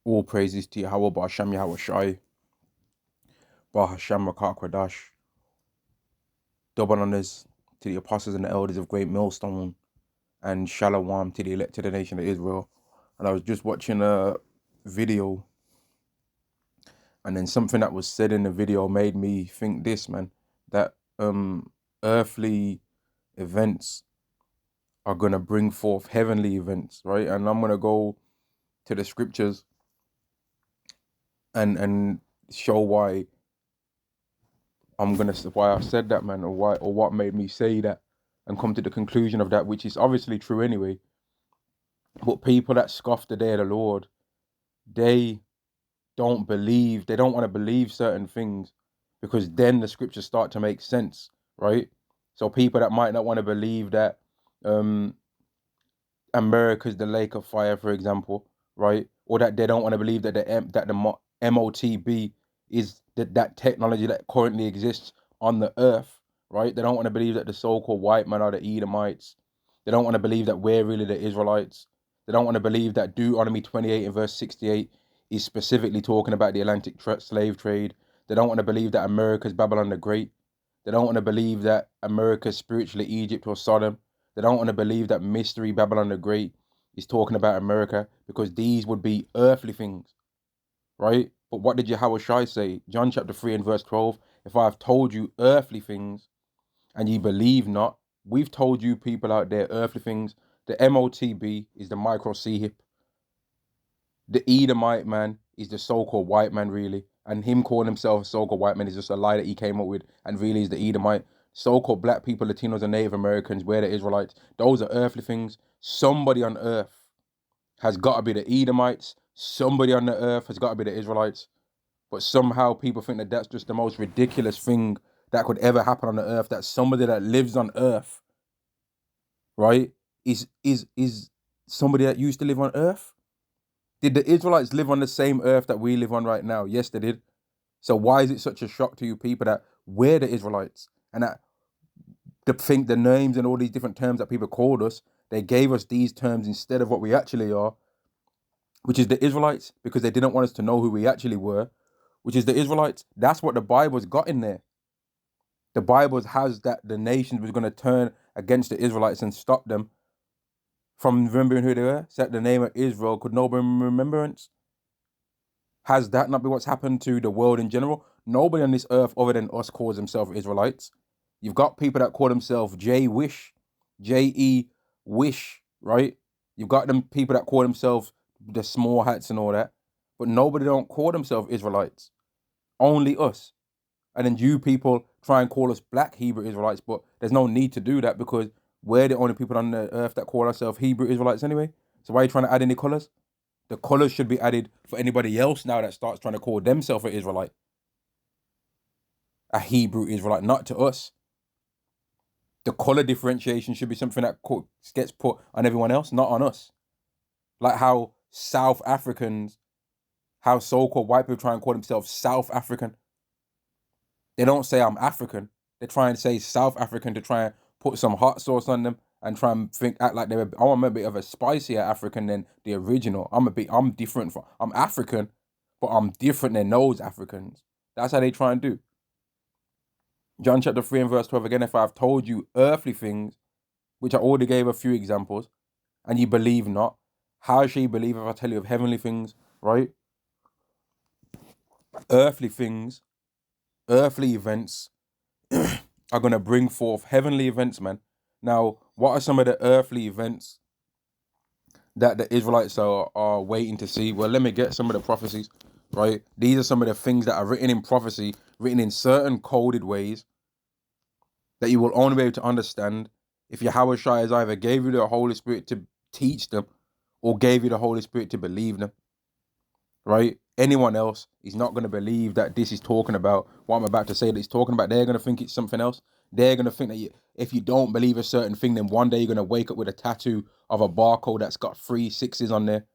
All praises to Yahweh, Ba'ashem Yahweh Shai, Ba'ashem Rakak Kwadash. Double honors to the apostles and the elders of Great Millstone, and Shalom to the elected nation of Israel. And I was just watching a video, and then something that was said in the video made me think this, man, that earthly events are going to bring forth heavenly events, right? And I'm going to go to the scriptures and show why why I said that, man, or what made me say that, and come to the conclusion of that, which is obviously true anyway. But people that scoff the day of the Lord, they don't want to believe certain things, because then the scriptures start to make sense, right? So people that might not want to believe that America's the lake of fire, for example, right? Or that they don't want to believe that the MOTB is that technology that currently exists on the earth, right? They don't want to believe that the so-called white man are the Edomites. They don't want to believe that we're really the Israelites. They don't want to believe that Deuteronomy 28 and verse 68 is specifically talking about the Atlantic slave trade. They don't want to believe that America's Babylon the Great. They don't want to believe that America's spiritually Egypt or Sodom. They don't want to believe that mystery Babylon the Great is talking about America, because these would be earthly things, right? But what did Yahweh Shai say? John chapter 3 and verse 12. If I have told you earthly things and ye believe not, we've told you people out there earthly things. The MOTB is the micro C-hip. The Edomite man is the so-called white man, really. And him calling himself a so-called white man is just a lie that he came up with, and really is the Edomite. So-called black people, Latinos and Native Americans, we're the Israelites. Those are earthly things. Somebody on earth has got to be the Edomites. Somebody on the earth has got to be the Israelites. But somehow people think that that's just the most ridiculous thing that could ever happen on the earth, that somebody that lives on earth, right, is somebody that used to live on earth. Did the Israelites live on the same earth that we live on right now? Yes, they did. So why is it such a shock to you people that we're the Israelites, and that the names and all these different terms that people called us, they gave us these terms instead of what we actually are, which is the Israelites, because they didn't want us to know who we actually were, which is the Israelites. That's what the Bible's got in there. The Bible has that the nations was going to turn against the Israelites and stop them from remembering who they were, set the name of Israel could no be remembrance. Has that not been what's happened to the world in general? Nobody on this earth other than us calls themselves Israelites. You've got people that call themselves J-Wish, J-E Wish, right? You've got them people that call themselves the small hats and all that, but nobody don't call themselves Israelites. Only us. And then you people try and call us black Hebrew Israelites, but there's no need to do that, because we're the only people on the earth that call ourselves Hebrew Israelites anyway. So why are you trying to add any colors? The colors should be added for anybody else now that starts trying to call themselves an Israelite, a Hebrew Israelite, not to us. The color differentiation should be something that gets put on everyone else, not on us. Like how South Africans, how so-called white people try and call themselves South African. They don't say I'm African. They try and say South African to try and put some hot sauce on them and try and act like they're. I'm a bit of a spicier African than the original. I'm different. I'm African, but I'm different than those Africans. That's how they try and do. John chapter 3 and verse 12 again. If I have told you earthly things, which I already gave a few examples, and you believe not, how shall you believe if I tell you of heavenly things? Right? Earthly things, earthly events are going to bring forth heavenly events, man. Now, what are some of the earthly events that the Israelites are waiting to see? Well, let me get some of the prophecies, right? These are some of the things that are written in prophecy, written in certain coded ways that you will only be able to understand if Yahweh Shai has either gave you the Holy Spirit to teach them or gave you the Holy Spirit to believe them, right? Anyone else is not going to believe that this is talking about what I'm about to say that it's talking about. They're going to think it's something else. They're going to think that if you don't believe a certain thing, then one day you're going to wake up with a tattoo of a barcode that's got 3 6s on there,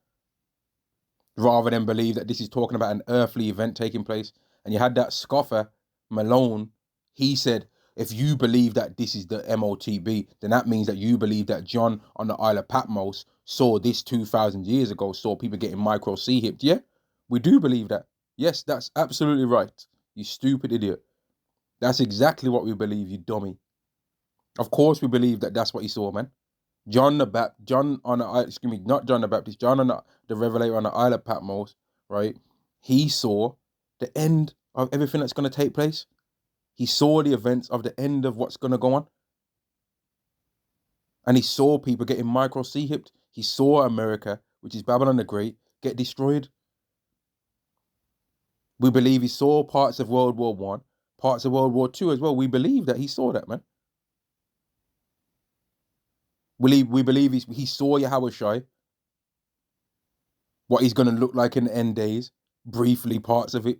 rather than believe that this is talking about an earthly event taking place. And you had that scoffer, Malone. He said, if you believe that this is the MOTB, then that means that you believe that John on the Isle of Patmos saw this 2,000 years ago, saw people getting micro C-hipped, yeah? We do believe that. Yes, that's absolutely right. You stupid idiot. That's exactly what we believe, you dummy. Of course we believe that that's what he saw, man. John on the excuse me, not John the Baptist, John on the Revelator on the Isle of Patmos, right? He saw the end of everything that's going to take place. He saw the events of the end of what's going to go on. And he saw people getting micro C-hipped. He saw America, which is Babylon the Great, get destroyed. We believe he saw parts of World War One, parts of World War Two as well. We believe that he saw that, man. We believe he saw Yahweh Shai, what he's going to look like in the end days, briefly parts of it.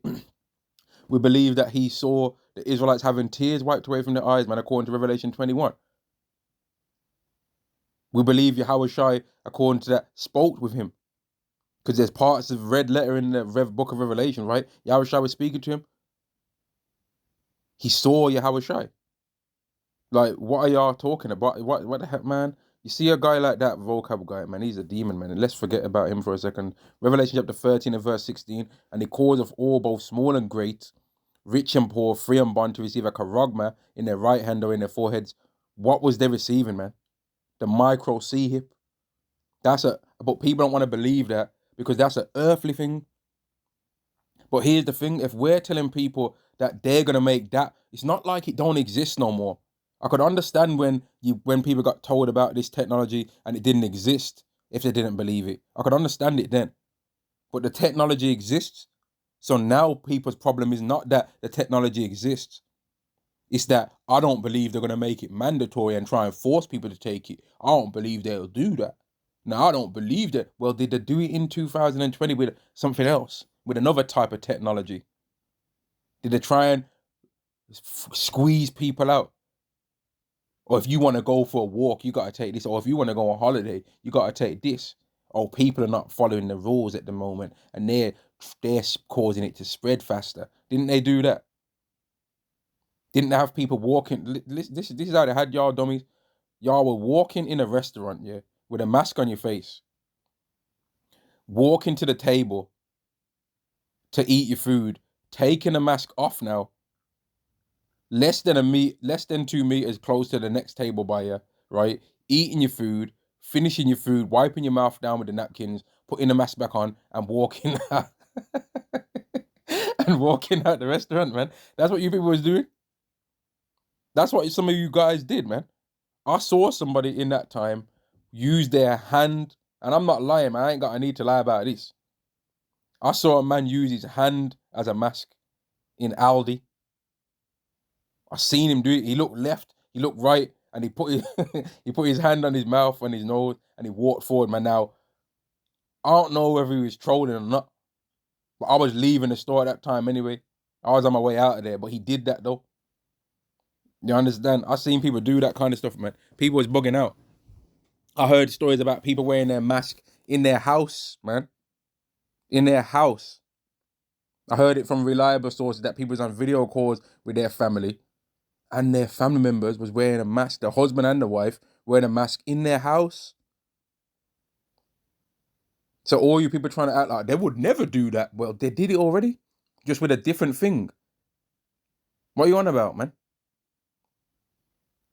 We believe that he saw the Israelites having tears wiped away from their eyes, man, according to Revelation 21. We believe Yahweh Shai, according to that, spoke with him. Because there's parts of red letter in the book of Revelation, right? Yahweh Shai was speaking to him. He saw Yahweh Shai. Like, what are y'all talking about? What the heck, man? You see a guy like that, vocab guy, man, he's a demon, man. And let's forget about him for a second. Revelation chapter 13 and verse 16. And the cause of all, both small and great, rich and poor, free and bond, to receive a charagma in their right hand or in their foreheads. What was they receiving, man? The micro C-hip. But people don't want to believe that because that's an earthly thing. But here's the thing, if we're telling people that they're going to make that, it's not like it don't exist no more. I could understand when people got told about this technology and it didn't exist if they didn't believe it. I could understand it then. But the technology exists. So now people's problem is not that the technology exists. It's that I don't believe they're going to make it mandatory and try and force people to take it. I don't believe they'll do that. Now, I don't believe that. Well, did they do it in 2020 with something else? With another type of technology? Did they try and squeeze people out? Or if you want to go for a walk, you got to take this. Or if you want to go on holiday, you got to take this. Oh, people are not following the rules at the moment, and they're causing it to spread faster. Didn't they do that? Didn't they have people walking? This is how they had y'all dummies. Y'all were walking in a restaurant, yeah, with a mask on your face, walking to the table to eat your food, taking the mask off now, less than 2 meters close to the next table by you, right? Eating your food, finishing your food, wiping your mouth down with the napkins, putting the mask back on, and walking out. And walking out the restaurant, man. That's what you people was doing. That's what some of you guys did, man. I saw somebody in that time use their hand, and I'm not lying, man. I ain't got a need to lie about this. I saw a man use his hand as a mask in Aldi. I seen him do it. He looked left, he looked right, and he put his hand on his mouth and his nose, and he walked forward, man. Now, I don't know whether he was trolling or not, but I was leaving the store at that time anyway. I was on my way out of there, but he did that though. You understand? I seen people do that kind of stuff, man. People was bugging out. I heard stories about people wearing their mask in their house, man. In their house. I heard it from reliable sources that people was on video calls with their family, and their family members was wearing a mask, the husband and the wife wearing a mask in their house. So all you people trying to act like they would never do that. Well, they did it already, just with a different thing. What are you on about, man?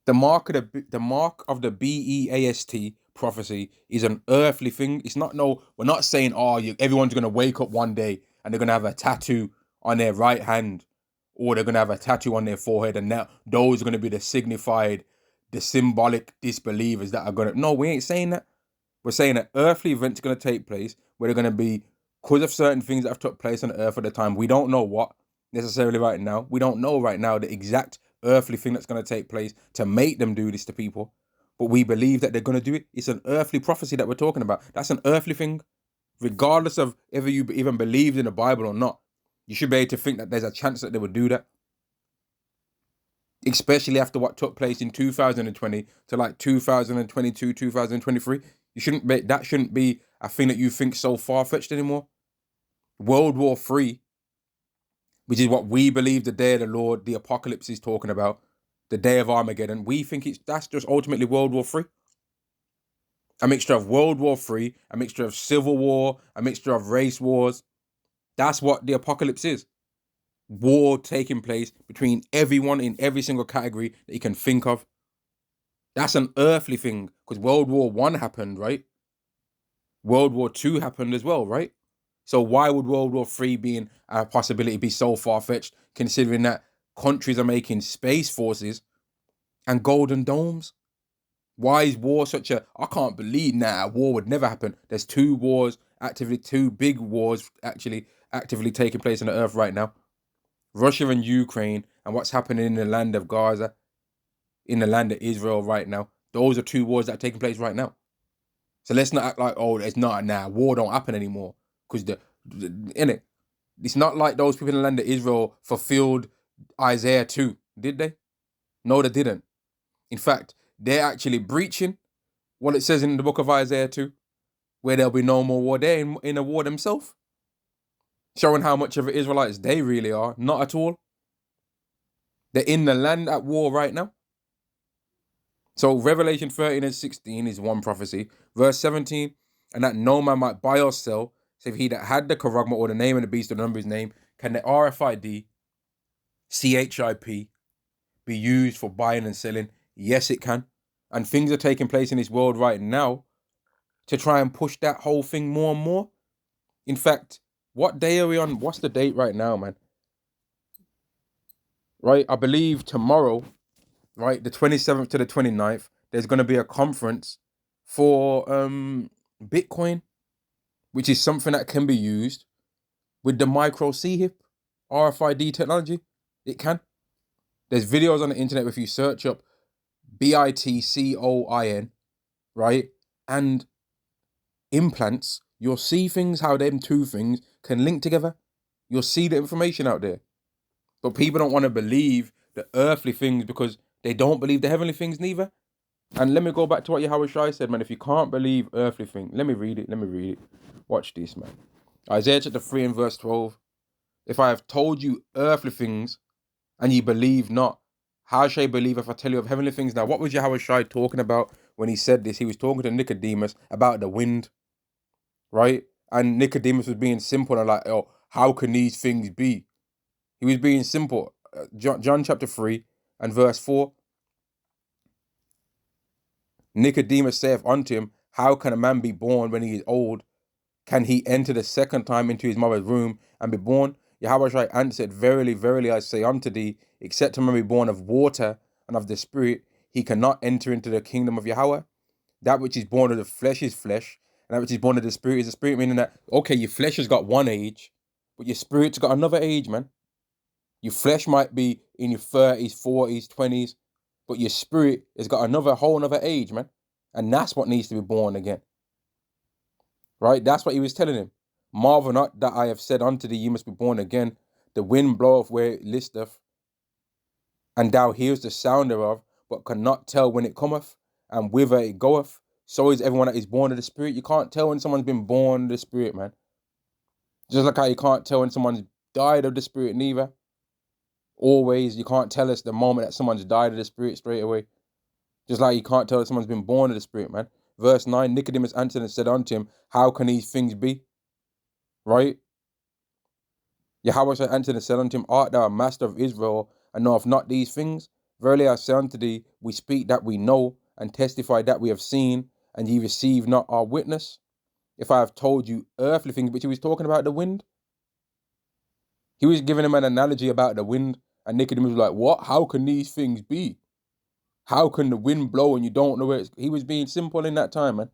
The mark of the BEAST prophecy is an earthly thing. It's not we're not saying everyone's gonna wake up one day and they're gonna have a tattoo on their right hand, or they're gonna have a tattoo on their forehead, and now those are gonna be the symbolic disbelievers that are gonna. No, we ain't saying that. We're saying an earthly event's gonna take place where they're gonna be, because of certain things that have took place on earth at the time. We don't know what necessarily right now. We don't know right now the exact earthly thing that's going to take place to make them do this to people, but we believe that they're going to do it. It's an earthly prophecy that we're talking about. That's an earthly thing, regardless of if you even believed in the Bible or not. You should be able to think that there's a chance that they would do that, especially after what took place in 2020 to like 2022, 2023. That shouldn't be a thing that you think so far-fetched anymore. World War III, which is what we believe the day of the Lord, the apocalypse is talking about, the day of Armageddon. We think that's just ultimately World War III. A mixture of World War III, a mixture of civil war, a mixture of race wars. That's what the apocalypse is. War taking place between everyone in every single category that you can think of. That's an earthly thing, because World War One happened, right? World War Two happened as well, right? So why would World War Three being a possibility be so far-fetched, considering that countries are making space forces and golden domes? Why is war such a... I can't believe now war would never happen. There's two big wars actually actively taking place on the earth right now. Russia and Ukraine, and what's happening in the land of Gaza, in the land of Israel right now. Those are two wars that are taking place right now. So let's not act like, oh, it's not now. War don't happen anymore. Because innit? It's not like those people in the land of Israel fulfilled Isaiah 2, did they? No, they didn't. In fact, they're actually breaching what it says in the book of Isaiah 2, where there'll be no more war. They're in a war themselves. Showing how much of the Israelites they really are. Not at all. They're in the land at war right now. So Revelation 13 and 16 is one prophecy. Verse 17, and that no man might buy or sell, save he that had the charagma or the name of the beast or the number of his name, can the RFID, CHIP, be used for buying and selling? Yes, it can. And things are taking place in this world right now to try and push that whole thing more and more. In fact, what day are we on? What's the date right now, man? Right, I believe tomorrow, right, the 27th to the 29th, there's going to be a conference for Bitcoin, which is something that can be used with the micro C-HIP RFID technology. It can. There's videos on the internet if you search up BITCOIN, right, and implants, you'll see things, how them two things can link together. You'll see the information out there. But people don't want to believe the earthly things because they don't believe the heavenly things neither. And let me go back to what Yahweh Shai said, man. If you can't believe earthly things, let me read it. Watch this, man. Isaiah chapter 3 and verse 12. If I have told you earthly things and ye believe not, how shall you believe if I tell you of heavenly things? Now, what was Yahweh Shai talking about when he said this? He was talking to Nicodemus about the wind, right? And Nicodemus was being simple and like, oh, how can these things be? He was being simple. John chapter 3 and verse 4. Nicodemus saith unto him, how can a man be born when he is old? Can he enter the second time into his mother's womb and be born? Yahweh answered, verily, verily, I say unto thee, except a man be born of water and of the Spirit, he cannot enter into the kingdom of Yahweh. That which is born of the flesh is flesh, and that which is born of the Spirit is the Spirit, meaning that, okay, your flesh has got one age, but your spirit's got another age, man. Your flesh might be in your 30s, 40s, 20s, but your spirit has got another whole another age, man. And that's what needs to be born again. Right? That's what he was telling him. Marvel not that I have said unto thee, you must be born again. The wind bloweth where it listeth, and thou hearest the sound thereof, but cannot tell when it cometh, and whither it goeth. So is everyone that is born of the Spirit. You can't tell when someone's been born of the Spirit, man. Just like how you can't tell when someone's died of the Spirit neither. Always, you can't tell us the moment that someone's died of the Spirit straight away. Just like you can't tell that someone's been born of the Spirit, man. Verse 9, Nicodemus answered and said unto him, how can these things be? Right? Yahweh answered and said unto him, art thou a master of Israel, and knowest not these things? Verily I say unto thee, we speak that we know, and testify that we have seen, and ye receive not our witness. If I have told you earthly things, which he was talking about the wind. He was giving him an analogy about the wind, and Nicodemus was like, what? How can these things be? How can the wind blow and you don't know where it's... He was being simple in that time, man.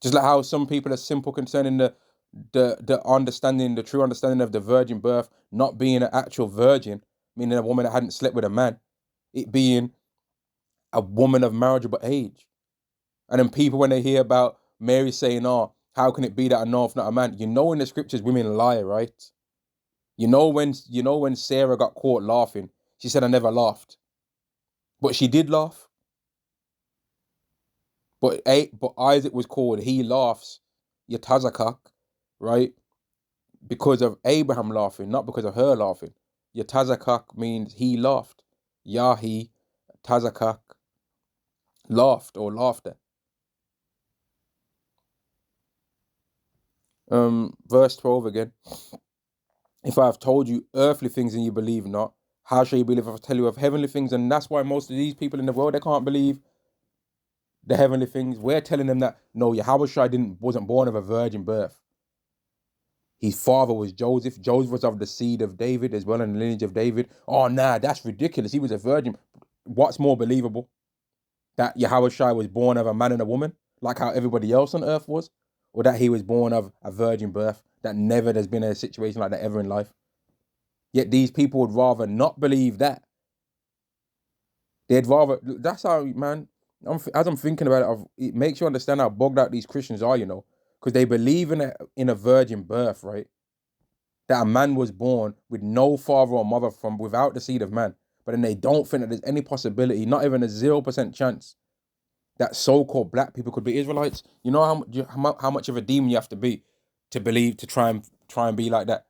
Just like how some people are simple concerning the understanding, the true understanding of the virgin birth, not being an actual virgin, meaning a woman that hadn't slept with a man, it being a woman of marriageable age. And then people, when they hear about Mary saying, oh, how can it be that I know if not a man? You know in the scriptures women lie, right? You know when Sarah got caught laughing, she said, I never laughed. But she did laugh. But Isaac was called, he laughs, Yatazakak, right? Because of Abraham laughing, not because of her laughing. Yatazakak means he laughed. Yahi, Tazakak, laughed or laughter. Verse 12 again. If I have told you earthly things and you believe not, how shall you believe if I tell you of heavenly things? And that's why most of these people in the world, they can't believe the heavenly things. We're telling them that no, Yahushua wasn't born of a virgin birth. His father was Joseph. Joseph was of the seed of David as well, in the lineage of David. Oh, nah, that's ridiculous. He was a virgin. What's more believable? That Yahushua was born of a man and a woman, like how everybody else on earth was? Or that he was born of a virgin birth, that never there's been a situation like that ever in life? Yet these people would rather not believe that. They'd rather, that's how, man, as I'm thinking about it makes you understand how bugged out these Christians are, because they believe in a virgin birth, right? That a man was born with no father or mother from without the seed of man. But then they don't think that there's any possibility, not even a 0% chance, that so-called black people could be Israelites. You know how much of a demon you have to be to believe, to try and be like that.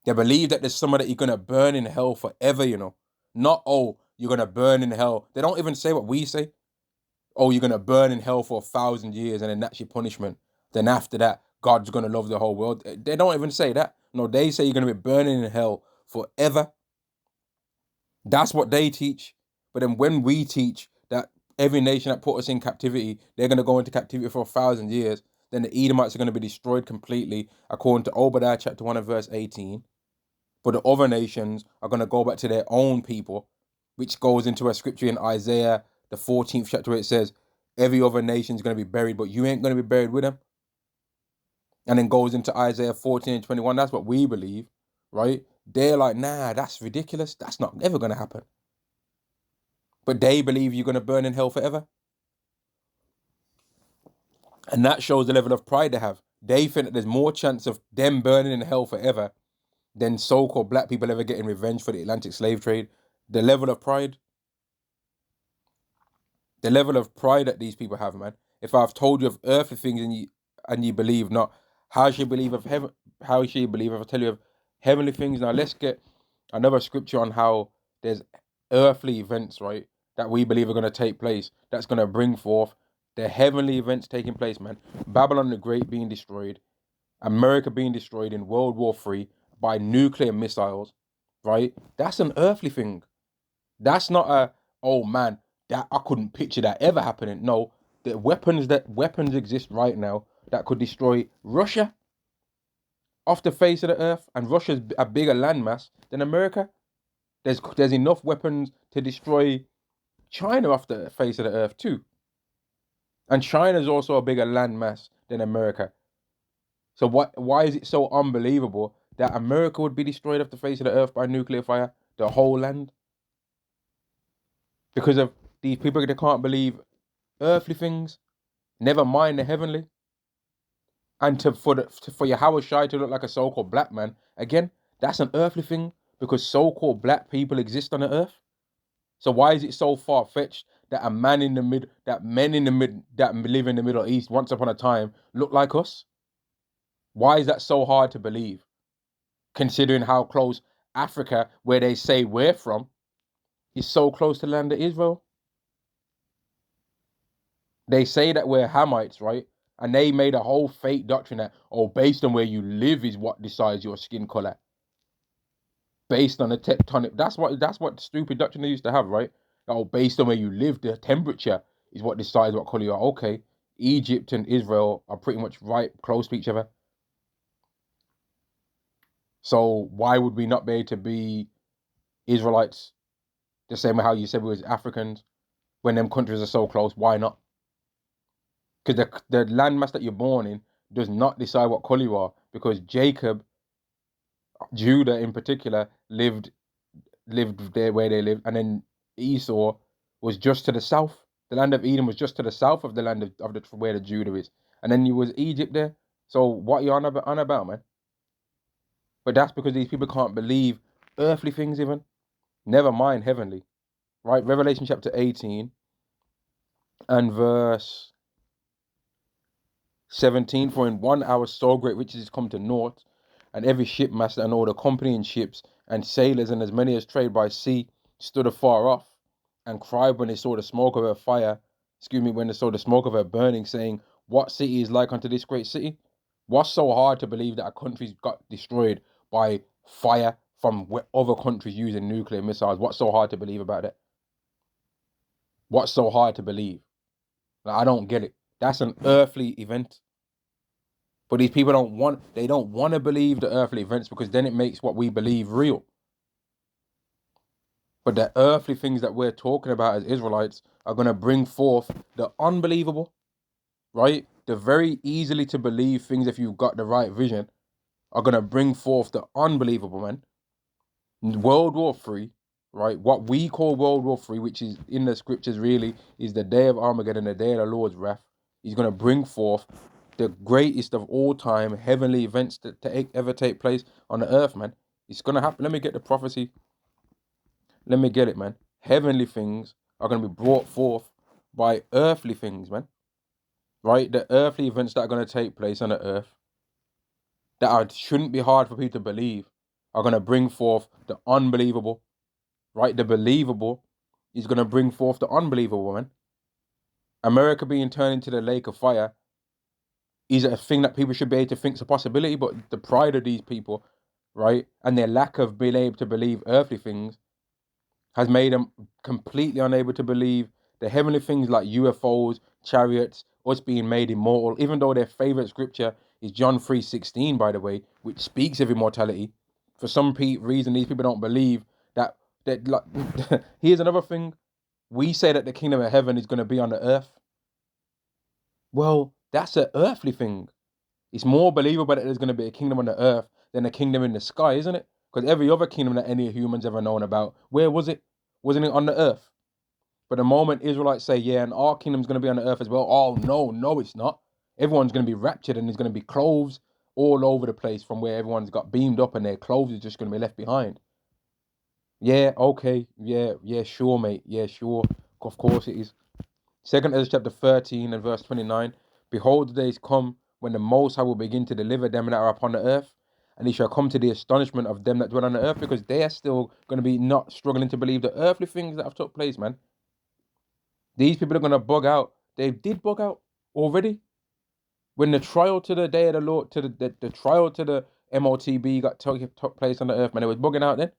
They believe that there's someone that you're gonna burn in hell forever, Not, oh, you're gonna burn in hell. They don't even say what we say. Oh, you're gonna burn in hell for 1,000 years and then that's your punishment. Then after that, God's gonna love the whole world. They don't even say that. No, they say you're gonna be burning in hell forever. That's what they teach. But then when we teach that every nation that put us in captivity, they're gonna go into captivity for 1,000 years, then the Edomites are gonna be destroyed completely, according to Obadiah chapter 1 and verse 18. But the other nations are going to go back to their own people, which goes into a scripture in Isaiah, the 14th chapter, where it says, every other nation is going to be buried, but you ain't going to be buried with them. And then goes into Isaiah 14 and 21. That's what we believe, right? They're like, nah, that's ridiculous. That's not ever going to happen. But they believe you're going to burn in hell forever. And that shows the level of pride they have. They think that there's more chance of them burning in hell forever than so-called black people ever getting revenge for the Atlantic slave trade. The level of pride that these people have, man. If I've told you of earthly things and you believe not, how shall you believe of heaven? How shall you believe if I tell you of heavenly things? Now let's get another scripture on how there's earthly events, right, that we believe are going to take place. That's going to bring forth the heavenly events taking place, man. Babylon the Great being destroyed, America being destroyed in World War III by nuclear missiles, right? That's an earthly thing. That's not oh man, that I couldn't picture that ever happening. No, the weapons exist right now that could destroy Russia off the face of the earth, and Russia's a bigger landmass than America. There's enough weapons to destroy China off the face of the earth too. And China's also a bigger landmass than America. So why is it so unbelievable that America would be destroyed off the face of the earth by nuclear fire? The whole land? Because of these people that can't believe earthly things, never mind the heavenly. And for Yahweh Shai to look like a so-called black man, again, that's an earthly thing because so-called black people exist on the earth. So why is it so far-fetched that men in the mid that live in the Middle East once upon a time look like us? Why is that so hard to believe? Considering how close Africa, where they say we're from, is so close to the land of Israel. They say that we're Hamites, right? And they made a whole fake doctrine that, oh, based on where you live is what decides your skin color. Based on the tectonic, that's what stupid doctrine they used to have, right? Oh, based on where you live, the temperature is what decides what color you are. Okay, Egypt and Israel are pretty much right close to each other. So why would we not be able to be Israelites the same way how you said we was Africans when them countries are so close? Why not? Because the landmass that you're born in does not decide what color you are. Because Jacob, Judah in particular, lived there where they lived, and then Esau was just to the south. The land of Edom was just to the south of the land of where the Judah is, and then you was Egypt there. So what you on about, man? But that's because these people can't believe earthly things even. Never mind heavenly, right? Revelation chapter 18 and verse 17. For in 1 hour so great riches come to naught, and every shipmaster and all the company in ships and sailors and as many as trade by sea stood afar off and cried when they saw the smoke of her fire, when they saw the smoke of her burning, saying, what city is like unto this great city? What's so hard to believe that a country's got destroyed by fire from other countries using nuclear missiles? What's so hard to believe about it? What's so hard to believe? Like, I don't get it. That's an earthly event. But these people don't want to believe the earthly events because then it makes what we believe real. But the earthly things that we're talking about as Israelites are going to bring forth the unbelievable, right? The very easily to believe things, if you've got the right vision, are going to bring forth the unbelievable, man. World War III, right? What we call World War III, which is in the scriptures really, is the day of Armageddon, the day of the Lord's wrath. He's going to bring forth the greatest of all time heavenly events that ever take place on the earth, man. It's going to happen. Let me get the prophecy. Let me get it, man. Heavenly things are going to be brought forth by earthly things, man. Right? The earthly events that are going to take place on the earth shouldn't be hard for people to believe are going to bring forth the unbelievable. Right? The believable is going to bring forth the unbelievable, man. America being turned into the lake of fire is a thing that people should be able to think is a possibility, but the pride of these people, right, and their lack of being able to believe earthly things has made them completely unable to believe the heavenly things like UFOs, chariots, us being made immortal, even though their favorite scripture is John 3:16, by the way, which speaks of immortality. For some reason, these people don't believe that. Like, here's another thing. We say that the kingdom of heaven is going to be on the earth. Well, that's an earthly thing. It's more believable that there's going to be a kingdom on the earth than a kingdom in the sky, isn't it? Because every other kingdom that any humans ever known about, where was it? Wasn't it on the earth? But the moment Israelites say, yeah, and our kingdom's going to be on the earth as well, oh, no, it's not. Everyone's going to be raptured and there's going to be clothes all over the place from where everyone's got beamed up and their clothes are just going to be left behind. Yeah, okay, yeah, sure, mate. Yeah, sure. Of course it is. 2 Ezra chapter 13 and verse 29. Behold, the days come when the Most High will begin to deliver them that are upon the earth, and he shall come to the astonishment of them that dwell on the earth, because they are still going to be not struggling to believe the earthly things that have took place, man. These people are going to bug out. They did bug out already. When the trial to the day of the Lord, to the trial to the MOTB took place on the earth, man, they was bugging out then.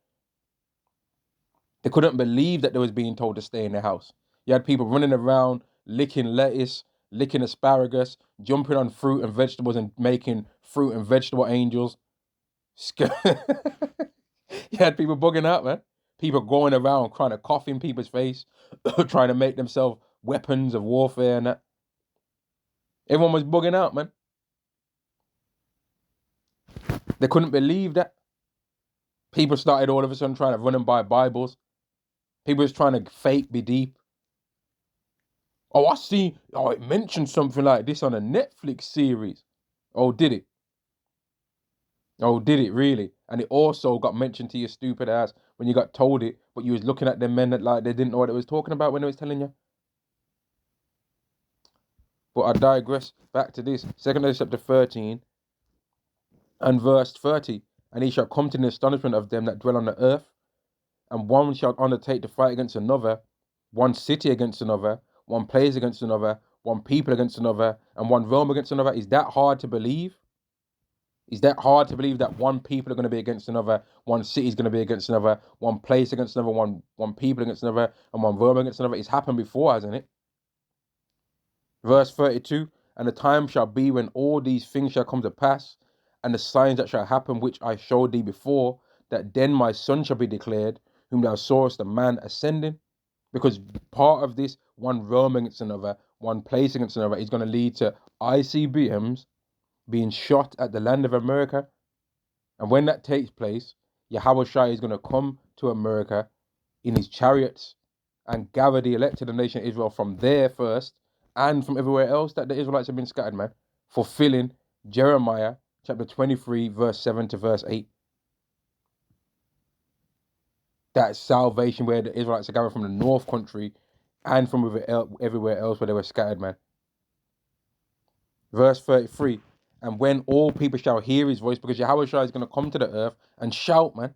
They couldn't believe that they was being told to stay in their house. You had people running around, licking lettuce, licking asparagus, jumping on fruit and vegetables and making fruit and vegetable angels. You had people bugging out, man. People going around trying to cough in people's face, trying to make themselves weapons of warfare and that. Everyone was bugging out, man. They couldn't believe that. People started all of a sudden trying to run and buy Bibles. People was trying to fake be deep. Oh, I see. Oh, it mentioned something like this on a Netflix series. Oh, did it? Oh, did it really? And it also got mentioned to your stupid ass when you got told it, but you was looking at them men that like they didn't know what it was talking about when it was telling you. But I digress back to this. 2 Ezra chapter 13 and verse 30. And he shall come to the astonishment of them that dwell on the earth, and one shall undertake to fight against another, one city against another, one place against another, one people against another, and one realm against another. Is that hard to believe? Is that hard to believe that one people are going to be against another, one city is going to be against another, one place against another, one people against another, and one realm against another? It's happened before, hasn't it? Verse 32, and the time shall be when all these things shall come to pass, and the signs that shall happen which I showed thee before, that then my son shall be declared, whom thou sawest the man ascending. Because part of this, one realm against another, one place against another, is going to lead to ICBMs being shot at the land of America. And when that takes place, Yahweh Shai is going to come to America in his chariots and gather the elected nation of Israel from there first and from everywhere else that the Israelites have been scattered, man, fulfilling Jeremiah chapter 23, verse 7 to verse 8. That salvation where the Israelites are gathered from the north country and from everywhere else where they were scattered, man. Verse 33, and when all people shall hear his voice, because Yahweh Shai is going to come to the earth and shout, man.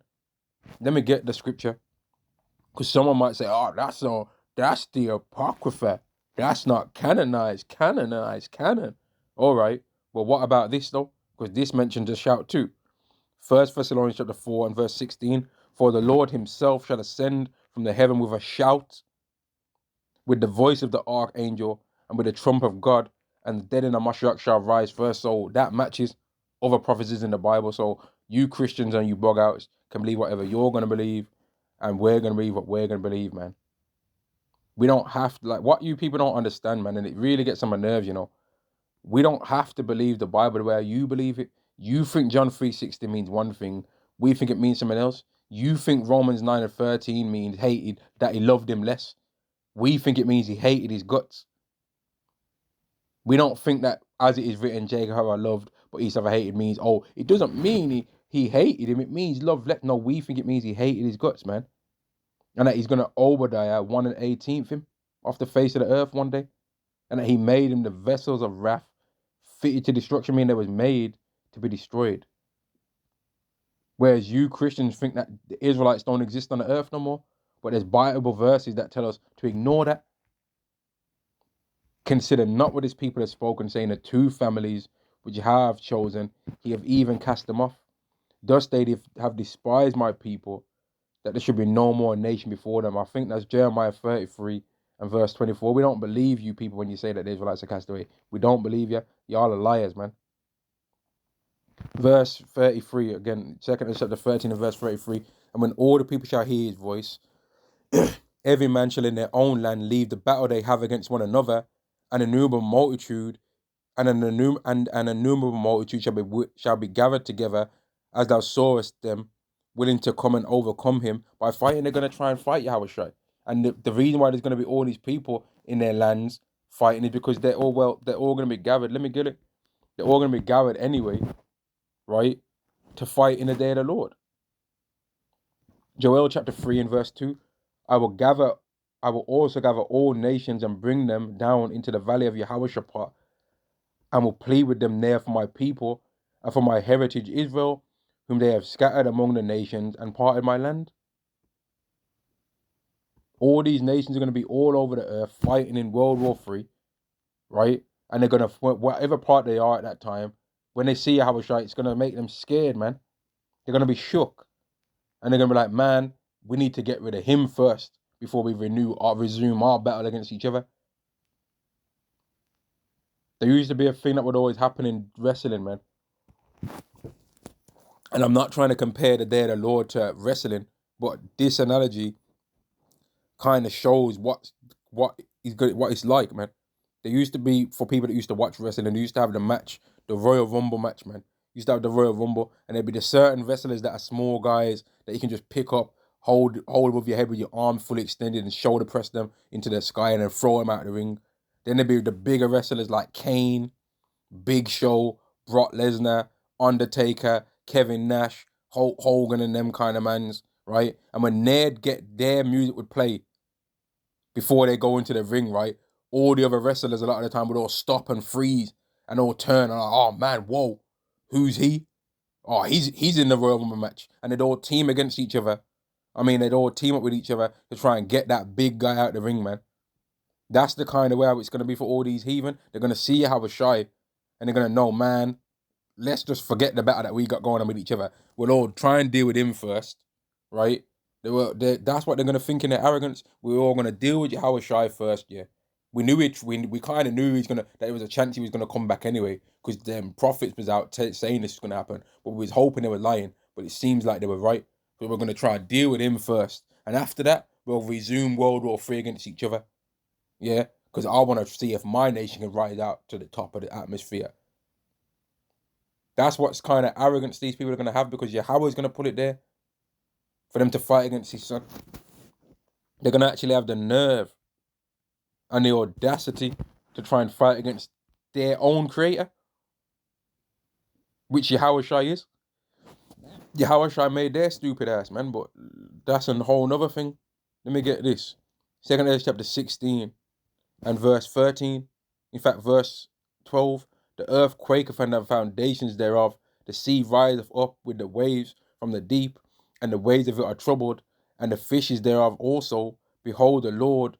Let me get the scripture. Because someone might say, oh, that's the Apocrypha. That's not canon. All right. Well, what about this, though? because this mentions a shout too. 1 Thessalonians chapter 4 and verse 16. For the Lord himself shall ascend from the heaven with a shout, with the voice of the archangel, and with the trump of God, and the dead in the Mashiach shall rise first. So that matches other prophecies in the Bible. So you Christians and you bug outs can believe whatever you're going to believe, and we're going to believe what we're going to believe, man. We don't have to, like, what you people don't understand, man, and it really gets on my nerves, you know. We don't have to believe the Bible the way you believe it. You think John 3:16 means one thing. We think it means something else. You think Romans 9 and 13 means hated, that he loved him less. We think it means he hated his guts. We don't think that as it is written, Jacob have I loved, but Esau have I hated means, oh, it doesn't mean he hated him. It means love less. No, we think it means he hated his guts, man. And that he's going to Obadiah 1 and 18th him off the face of the earth one day. And that he made him the vessels of wrath fitted to destruction, meaning they was made to be destroyed. Whereas you Christians think that the Israelites don't exist on the earth no more, but there's Bible verses that tell us to ignore that. Consider not what his people have spoken, saying the two families which you have chosen, he have even cast them off. Thus they have despised my people, that there should be no more nation before them. I think that's Jeremiah 33 and verse 24. We don't believe you people when you say that the Israelites are cast away. We don't believe you. Y'all are liars, man. Verse 33, again, 2 chapter 13 and verse 33. And when all the people shall hear his voice, every man shall in their own land leave the battle they have against one another, and an innumerable multitude shall be gathered together, as thou sawest them, willing to come and overcome him by fighting. They're going to try and fight Yahushua. And the reason why there's going to be all these people in their lands fighting is because they're all going to be gathered. Let me get it. They're all going to be gathered anyway, right, to fight in the day of the Lord. Joel chapter 3 and verse 2. I will also gather all nations and bring them down into the valley of Yehoshaphat, and will plead with them there for my people and for my heritage Israel, whom they have scattered among the nations and parted my land. All these nations are going to be all over the earth fighting in World War III, right? And they're going to, whatever part they are at that time, when they see Yahushua, it's going to make them scared, man. They're going to be shook. And they're going to be like, man, we need to get rid of him first before we resume our battle against each other. There used to be a thing that would always happen in wrestling, man. And I'm not trying to compare the day of the Lord to wrestling, but this analogy kind of shows what it's like, man. There used to be, for people that used to watch wrestling, they used to have the match, the Royal Rumble match, man. Used to have the Royal Rumble, and there'd be the certain wrestlers that are small guys that you can just pick up, hold above your head with your arm fully extended, and shoulder press them into the sky, and then throw them out of the ring. Then there'd be the bigger wrestlers like Kane, Big Show, Brock Lesnar, Undertaker, Kevin Nash, Hulk Hogan, and them kind of mans, right? And when they'd get their music would play before they go into the ring, right? All the other wrestlers a lot of the time would all stop and freeze and all turn and like, oh man, whoa, who's he? Oh, he's in the Royal Rumble match. And they'd all team against each other. I mean, they'd all team up with each other to try and get that big guy out the ring, man. That's the kind of way it's going to be for all these heathen. They're going to see Yahushua and they're going to know, man, let's just forget the battle that we got going on with each other. We'll all try and deal with him first, right? That's what they're going to think in their arrogance. We're all going to deal with Yahushua first, yeah. We knew it. We kind of knew that there was a chance he was going to come back anyway, because them prophets was out saying this was going to happen. But we was hoping they were lying. But it seems like they were right. So we're going to try and deal with him first, and after that, we'll resume World War III against each other. Yeah, because I want to see if my nation can rise out to the top of the atmosphere. That's what's kind of arrogance these people are going to have, because Yahweh is going to put it there for them to fight against his son. They're going to actually have the nerve and the audacity to try and fight against their own creator, which Yahushua is. Yahushua made their stupid ass, man, but that's a whole nother thing. Let me get this. 2 Ezra chapter 16 and verse 13. In fact, verse 12. The earth quaketh and the foundations thereof. The sea riseth up with the waves from the deep, and the waves of it are troubled, and the fishes thereof also. Behold the Lord,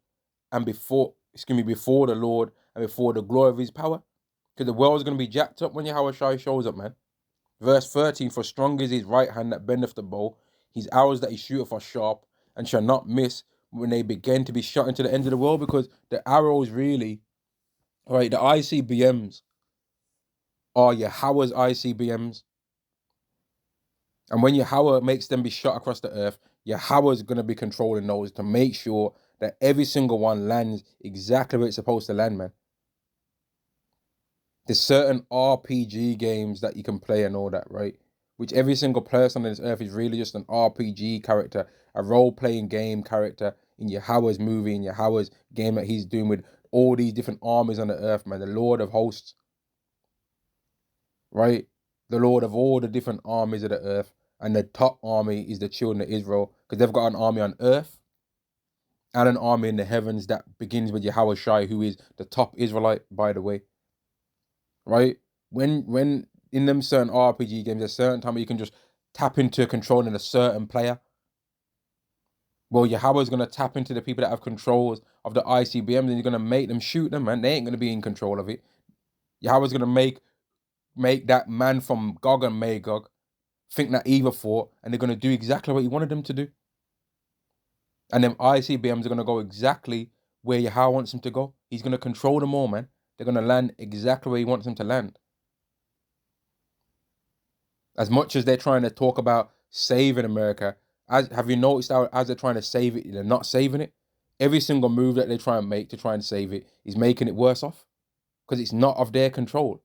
and before the Lord, and before the glory of his power. Because the world's going to be jacked up when Yahushua shows up, man. Verse 13, for strong is his right hand that bendeth the bow, his arrows that he shooteth are sharp, and shall not miss when they begin to be shot into the end of the world, because the arrows really, right, the ICBMs are Yahweh's ICBMs. And when Yahweh makes them be shot across the earth, Yahweh is going to be controlling those to make sure that every single one lands exactly where it's supposed to land, man. There's certain RPG games that you can play and all that, right? Which every single person on this earth is really just an RPG character, a role-playing game character in Yahweh's movie, in Yahweh's game that he's doing with all these different armies on the earth, man. The Lord of hosts, right? The Lord of all the different armies of the earth. And the top army is the children of Israel, because they've got an army on earth and an army in the heavens that begins with Yahweh Shai, who is the top Israelite, by the way. Right? When in them certain RPG games, there's certain time where you can just tap into controlling a certain player. Well, Yahweh's going to tap into the people that have controls of the ICBMs, and you're going to make them shoot them, man. They ain't going to be in control of it. Yahweh's going to make that man from Gog and Magog think that Eva thought, and they're going to do exactly what he wanted them to do. And them ICBMs are going to go exactly where Yahweh wants them to go. He's going to control them all, man. They're going to land exactly where he wants them to land. As much as they're trying to talk about saving America, have you noticed how as they're trying to save it, they're not saving it? Every single move that they try and make to try and save it is making it worse off, because it's not of their control.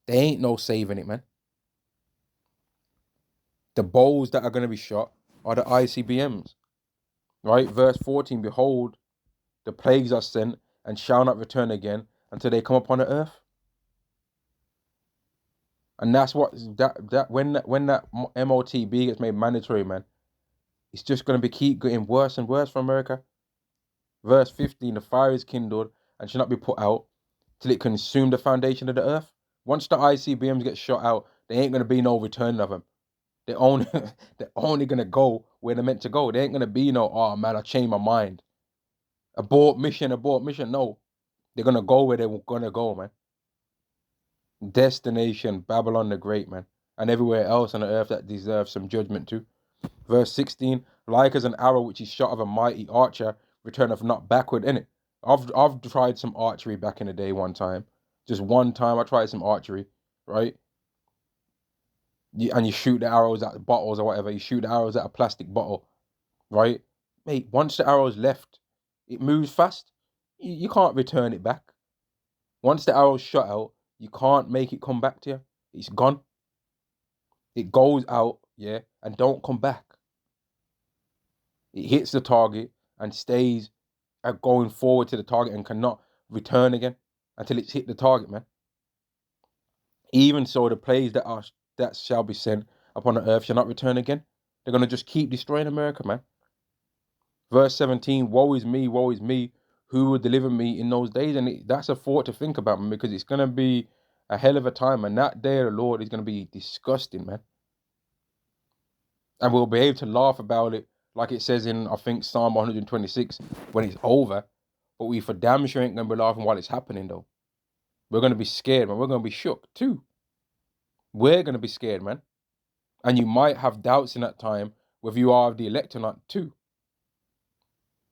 They ain't no saving it, man. The bows that are going to be shot are the ICBMs. Right? Verse 14, behold, the plagues are sent and shall not return again until they come upon the earth. And that's what when that MOTB gets made mandatory, man, it's just going to keep getting worse and worse for America. Verse 15, the fire is kindled and shall not be put out till it consume the foundation of the earth. Once the ICBMs get shot out, there ain't going to be no return of them. They're only going to go where they're meant to go. There ain't going to be no, oh man, I changed my mind. Abort mission. No, they're going to go where they're going to go, man. Destination, Babylon the Great, man. And everywhere else on the earth that deserves some judgment too. Verse 16, like as an arrow which is shot of a mighty archer, returneth not backward in it. I've tried some archery back in the day one time. Just one time I tried some archery, right? And you shoot the arrows at the bottles or whatever. You shoot the arrows at a plastic bottle, right? Mate, once the arrow's left, it moves fast. You can't return it back. Once the arrow's shot out, you can't make it come back to you. It's gone. It goes out, yeah, and don't come back. It hits the target and stays going forward to the target and cannot return again until it's hit the target, man. Even so, the plagues that shall be sent upon the earth shall not return again. They're going to just keep destroying America, man. Verse 17, woe is me, who will deliver me in those days? And that's a thought to think about, man, because it's going to be a hell of a time. And that day of the Lord is going to be disgusting, man. And we'll be able to laugh about it, like it says in, I think, Psalm 126, when it's over. But we for damn sure ain't going to be laughing while it's happening, though. We're going to be scared, man. We're going to be shook, too. We're going to be scared, man. And you might have doubts in that time whether you are of the elect or not, too.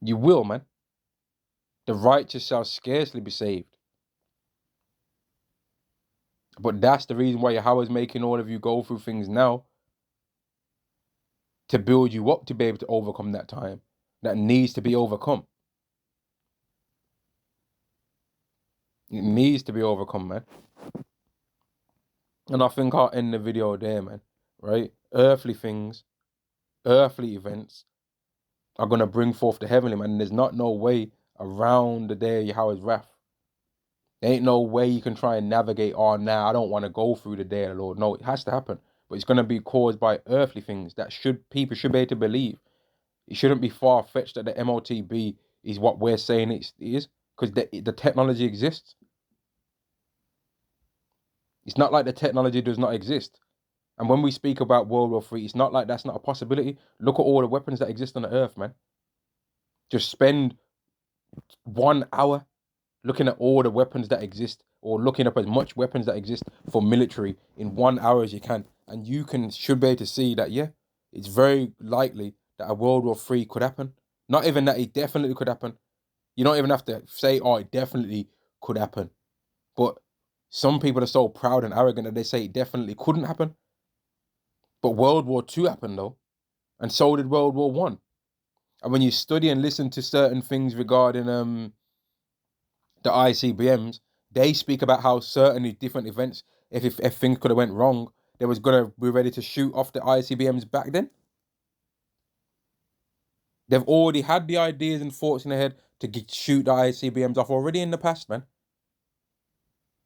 You will, man. The righteous shall scarcely be saved. But that's the reason why Yahweh's making all of you go through things now, to build you up to be able to overcome that time that needs to be overcome. It needs to be overcome, man. And I think I'll end the video there, man. Right? Earthly things, earthly events are going to bring forth the heavenly, man. And there's not no way around the day of Yahweh's wrath. There ain't no way you can try and navigate, oh, now I don't want to go through the day of the Lord. No, it has to happen. But it's going to be caused by earthly things that people should be able to believe. It shouldn't be far-fetched that the MOTB is what we're saying it is, because the technology exists. It's not like the technology does not exist. And when we speak about World War III, it's not like that's not a possibility. Look at all the weapons that exist on the earth, man. Just spend 1 hour looking at all the weapons that exist, or looking up as much weapons that exist for military in 1 hour as you can. And you should be able to see that, yeah, it's very likely that a World War III could happen. Not even that it definitely could happen. You don't even have to say, oh, it definitely could happen. But some people are so proud and arrogant that they say it definitely couldn't happen. But World War II happened though, and so did World War One. And when you study and listen to certain things regarding the ICBMs, they speak about how certainly different events, if things could have went wrong, they was gonna be ready to shoot off the ICBMs back then. They've already had the ideas and thoughts in their head to shoot the ICBMs off already in the past, man.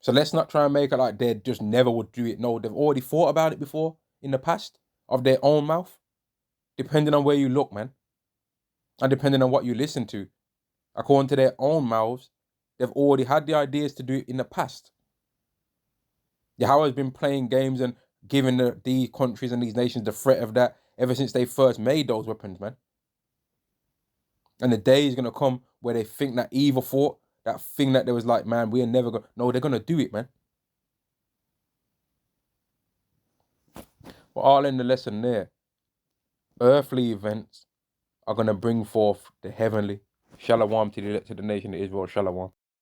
So let's not try and make it like they just never would do it. No, they've already thought about it before in the past of their own mouth, depending on where you look, man, and depending on what you listen to. According to their own mouths, they've already had the ideas to do it in the past. Yahweh has been playing games and giving these countries and these nations the threat of that ever since they first made those weapons, man. And the day is going to come where they think that evil thought, that thing that they was like, man, we are never going to... No, they're going to do it, man. But I'll end the lesson there. Earthly events are going to bring forth the heavenly. Shalom to the nation of Israel. Shalom.